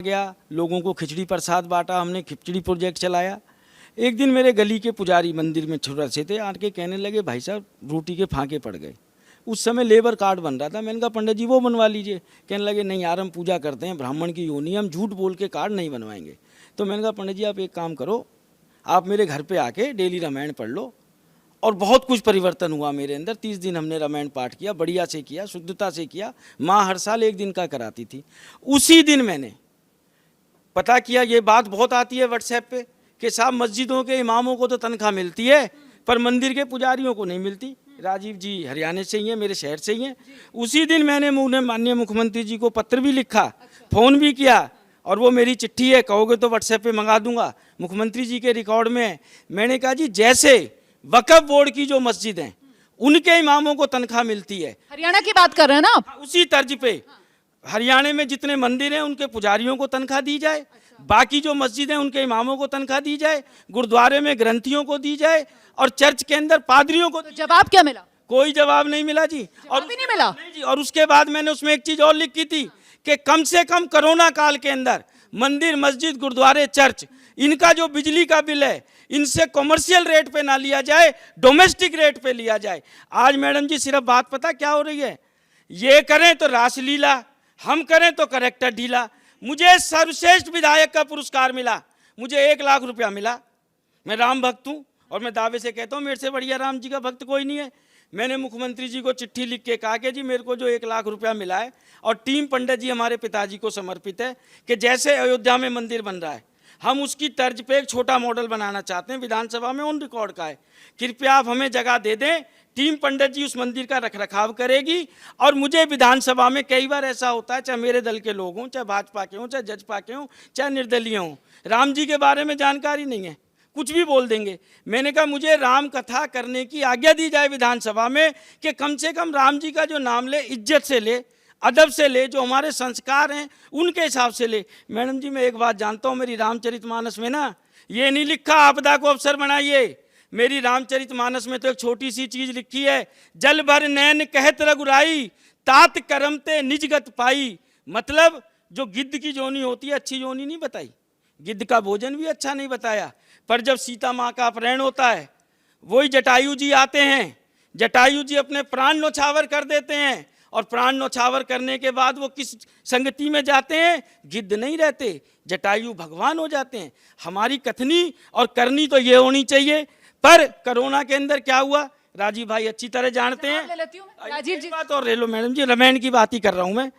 गया, लोगों को खिचड़ी प्रसाद बांटा, हमने खिचड़ी प्रोजेक्ट चलाया। एक दिन मेरे गली के पुजारी मंदिर में छोटा से थे, आके कहने लगे भाई साहब रोटी के फांके पड़ गए। उस समय लेबर कार्ड बन रहा था, मैंने कहा पंडित जी वो बनवा लीजिए। कहने लगे नहीं यार हम पूजा करते हैं, ब्राह्मण की योनि, हम झूठ बोल के कार्ड नहीं बनवाएंगे। तो मैंने कहा पंडित जी आप एक काम करो, आप मेरे घर पे आके डेली रामायण पढ़ लो। और बहुत कुछ परिवर्तन हुआ मेरे अंदर। 30 दिन हमने रामायण पाठ किया, बढ़िया से किया, शुद्धता से किया। माँ हर साल एक दिन का कराती थी। उसी दिन मैंने पता किया, ये बात बहुत आती है व्हाट्सएप पे कि साहब मस्जिदों के इमामों को तो तनख्वाह मिलती है पर मंदिर के पुजारियों को नहीं मिलती। राजीव जी हरियाणा से ही हैं, मेरे शहर से ही हैं। उसी दिन मैंने माननीय मुख्यमंत्री जी को पत्र भी लिखा, फ़ोन भी किया, और वो मेरी चिट्ठी है, कहोगे तो व्हाट्सएप पे मंगा दूंगा, मुख्यमंत्री जी के रिकॉर्ड में है। मैंने कहा जी जैसे वक्फ बोर्ड की जो मस्जिद हैं उनके इमामों को तनख्वाह मिलती है, हरियाणा की बात कर रहे हैं ना आप? उसी तर्ज पे हरियाणा में जितने मंदिर हैं उनके पुजारियों को तनख्वाह दी जाए, बाकी जो मस्जिद हैं उनके इमामों को तनख्वाह दी जाए, गुरुद्वारे में ग्रंथियों को दी जाए, और चर्च के अंदर पादरियों को। तो जवाब क्या मिला? कोई जवाब नहीं मिला जी। और भी नहीं मिला? नहीं जी। और उसके बाद मैंने उसमें एक चीज और लिखी थी कि कम से कम कोरोना काल के अंदर मंदिर, मस्जिद, गुरुद्वारे, चर्च, इनका जो बिजली का बिल है इनसे कॉमर्शियल रेट पे ना लिया जाए, डोमेस्टिक रेट पे लिया जाए। आज मैडम जी सिर्फ बात पता क्या हो रही है, ये करें तो रासलीला, हम करें तो करेक्टर ढीला। मुझे सर्वश्रेष्ठ विधायक का पुरस्कार मिला, मुझे 1 लाख रुपया मिला। मैं राम भक्त हूँ और मैं दावे से कहता हूँ मेरे से बढ़िया राम जी का भक्त कोई नहीं है। मैंने मुख्यमंत्री जी को चिट्ठी लिख के कहा कि जी मेरे को जो 1 लाख रुपया मिला है, और टीम पंडित जी हमारे पिताजी को समर्पित है, कि जैसे अयोध्या में मंदिर बन रहा है हम उसकी तर्ज पे एक छोटा मॉडल बनाना चाहते हैं, विधानसभा में ऑन रिकॉर्ड का है। कृपया आप हमें जगह दे दें, टीम पंडित जी उस मंदिर का रखरखाव करेगी। और मुझे विधानसभा में कई बार ऐसा होता है, चाहे मेरे दल के लोग हों, चाहे भाजपा के हों, चाहे जजपा के हों, चाहे निर्दलीय हों, राम जी के बारे में जानकारी नहीं है, कुछ भी बोल देंगे। मैंने कहा मुझे राम कथा करने की आज्ञा दी जाए विधानसभा में, कि कम से कम राम जी का जो नाम ले इज्जत से ले, अदब से ले, जो हमारे संस्कार हैं उनके हिसाब से ले। मैडम जी मैं एक बात जानता हूँ, मेरी रामचरितमानस में ना ये नहीं लिखा आपदा को अवसर बनाइए। मेरी रामचरितमानस में तो एक छोटी सी चीज लिखी है, जल भर नैन कहत रघुराई, तात करमते निजगत पाई। मतलब जो गिद्ध की जोनी होती है अच्छी जोनी नहीं बताई, गिद्ध का भोजन भी अच्छा नहीं बताया। पर जब सीता माँ का अपहरण होता है, वही जटायु जी आते हैं, जटायु जी अपने प्राण न्यौछावर कर देते हैं, और प्राण न्यौछावर करने के बाद वो किस संगति में जाते हैं, गिद्ध नहीं रहते, जटायु भगवान हो जाते हैं। हमारी कथनी और करनी तो ये होनी चाहिए। पर कोरोना के अंदर क्या हुआ राजीव भाई अच्छी तरह जानते हैं। राजीव जी बात और ले लो मैडम जी, रामायण की बात ही कर रहा हूं मैं,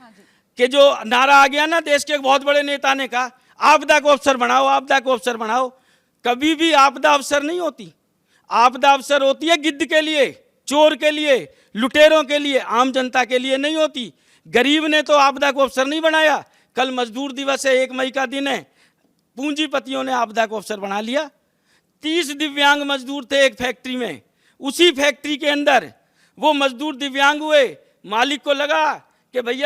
कि जो नारा आ गया ना देश के एक बहुत बड़े नेता ने कहा आपदा को अवसर बनाओ, आपदा को अवसर बनाओ। कभी भी आपदा अवसर नहीं होती, आपदा अवसर होती है गिद्ध के लिए, चोर के लिए, लुटेरों के लिए, आम जनता के लिए नहीं होती। गरीब ने तो आपदा को अवसर नहीं बनाया। कल मजदूर दिवस है, 1 मई का दिन है, पूंजीपतियों ने आपदा को अवसर बना लिया। 30 दिव्यांग मजदूर थे एक फैक्ट्री में, उसी फैक्ट्री के अंदर वो मजदूर दिव्यांग हुए, मालिक को लगा कि भैया